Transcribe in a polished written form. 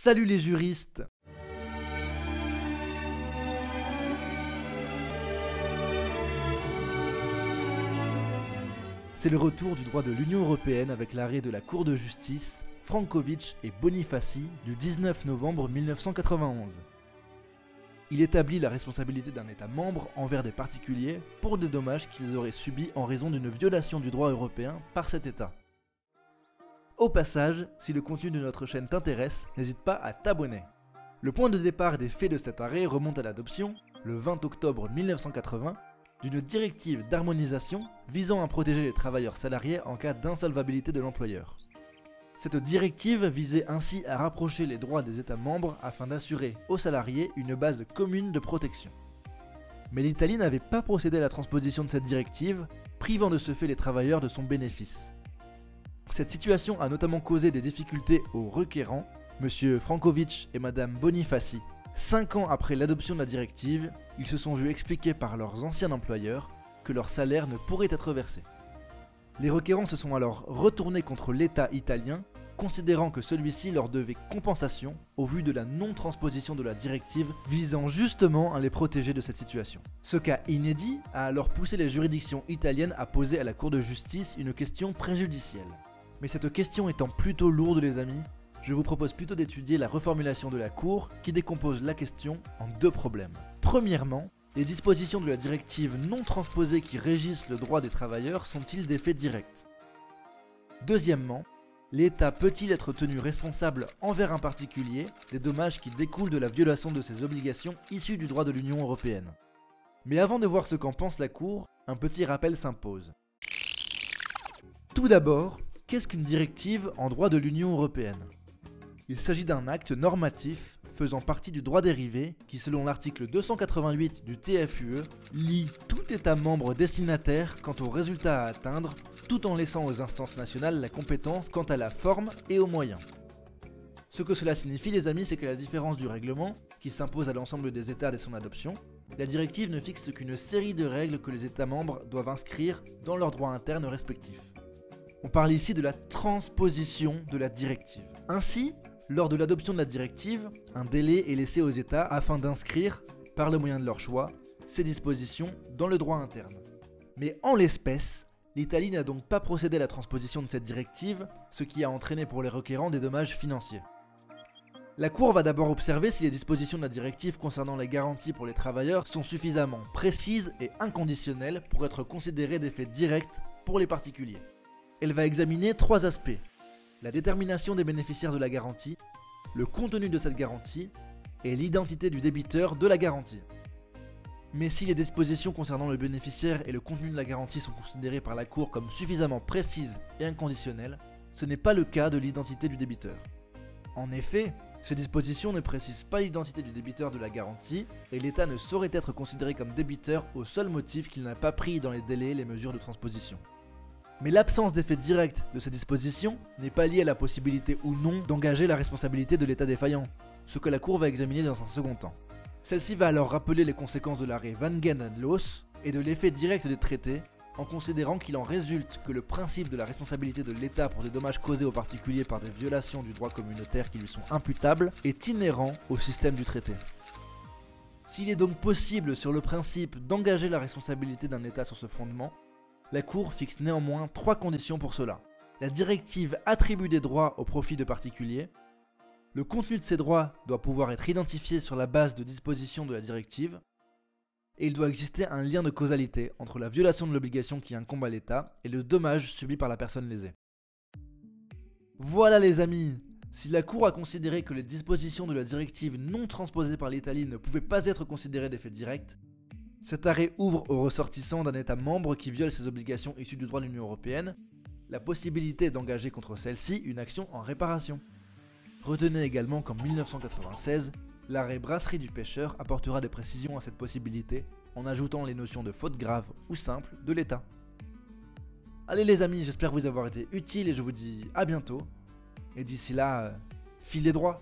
Salut les juristes! C'est le retour du droit de l'Union Européenne avec l'arrêt de la Cour de justice Frankovic et Bonifaci du 19 novembre 1991. Il établit la responsabilité d'un État membre envers des particuliers pour des dommages qu'ils auraient subis en raison d'une violation du droit européen par cet État. Au passage, si le contenu de notre chaîne t'intéresse, n'hésite pas à t'abonner. Le point de départ des faits de cet arrêt remonte à l'adoption, le 20 octobre 1980, d'une directive d'harmonisation visant à protéger les travailleurs salariés en cas d'insolvabilité de l'employeur. Cette directive visait ainsi à rapprocher les droits des États membres afin d'assurer aux salariés une base commune de protection. Mais l'Italie n'avait pas procédé à la transposition de cette directive, privant de ce fait les travailleurs de son bénéfice. Cette situation a notamment causé des difficultés aux requérants, M. Frankovic et Mme Bonifaci. 5 ans après l'adoption de la directive, ils se sont vus expliquer par leurs anciens employeurs que leur salaire ne pourrait être versé. Les requérants se sont alors retournés contre l'État italien, considérant que celui-ci leur devait compensation au vu de la non-transposition de la directive visant justement à les protéger de cette situation. Ce cas inédit a alors poussé les juridictions italiennes à poser à la Cour de justice une question préjudicielle. Mais cette question étant plutôt lourde les amis, je vous propose plutôt d'étudier la reformulation de la Cour qui décompose la question en 2 problèmes. Premièrement, les dispositions de la directive non transposées qui régissent le droit des travailleurs sont-ils des faits directs? Deuxièmement, l'État peut-il être tenu responsable envers un particulier des dommages qui découlent de la violation de ses obligations issues du droit de l'Union européenne? Mais avant de voir ce qu'en pense la Cour, un petit rappel s'impose. Tout d'abord, qu'est-ce qu'une directive en droit de l'Union européenne? Il s'agit d'un acte normatif faisant partie du droit dérivé qui, selon l'article 288 du TFUE, lie tout État membre destinataire quant aux résultats à atteindre, tout en laissant aux instances nationales la compétence quant à la forme et aux moyens. Ce que cela signifie les amis, c'est qu'à la différence du règlement, qui s'impose à l'ensemble des États dès son adoption, la directive ne fixe qu'une série de règles que les États membres doivent inscrire dans leur droit interne respectif. On parle ici de la transposition de la directive. Ainsi, lors de l'adoption de la directive, un délai est laissé aux États afin d'inscrire, par le moyen de leur choix, ces dispositions dans le droit interne. Mais en l'espèce, l'Italie n'a donc pas procédé à la transposition de cette directive, ce qui a entraîné pour les requérants des dommages financiers. La Cour va d'abord observer si les dispositions de la directive concernant les garanties pour les travailleurs sont suffisamment précises et inconditionnelles pour être considérées des faits directs pour les particuliers. Elle va examiner 3 aspects: la détermination des bénéficiaires de la garantie, le contenu de cette garantie et l'identité du débiteur de la garantie. Mais si les dispositions concernant le bénéficiaire et le contenu de la garantie sont considérées par la Cour comme suffisamment précises et inconditionnelles, ce n'est pas le cas de l'identité du débiteur. En effet, ces dispositions ne précisent pas l'identité du débiteur de la garantie et l'État ne saurait être considéré comme débiteur au seul motif qu'il n'a pas pris dans les délais les mesures de transposition. Mais l'absence d'effet direct de ces dispositions n'est pas liée à la possibilité ou non d'engager la responsabilité de l'État défaillant, ce que la Cour va examiner dans un second temps. Celle-ci va alors rappeler les conséquences de l'arrêt Van Gen & Loos et de l'effet direct des traités, en considérant qu'il en résulte que le principe de la responsabilité de l'État pour des dommages causés aux particuliers par des violations du droit communautaire qui lui sont imputables est inhérent au système du traité. S'il est donc possible sur le principe d'engager la responsabilité d'un État sur ce fondement, la Cour fixe néanmoins 3 conditions pour cela. La directive attribue des droits au profit de particuliers. Le contenu de ces droits doit pouvoir être identifié sur la base de dispositions de la directive. Et il doit exister un lien de causalité entre la violation de l'obligation qui incombe à l'État et le dommage subi par la personne lésée. Voilà les amis, si la Cour a considéré que les dispositions de la directive non transposées par l'Italie ne pouvaient pas être considérées des faits directs, cet arrêt ouvre aux ressortissants d'un État membre qui viole ses obligations issues du droit de l'Union européenne la possibilité d'engager contre celle-ci une action en réparation. Retenez également qu'en 1996, l'arrêt Brasserie du pêcheur apportera des précisions à cette possibilité en ajoutant les notions de faute grave ou simple de l'État. Allez les amis, j'espère vous avoir été utile et je vous dis à bientôt. Et d'ici là, filez droit.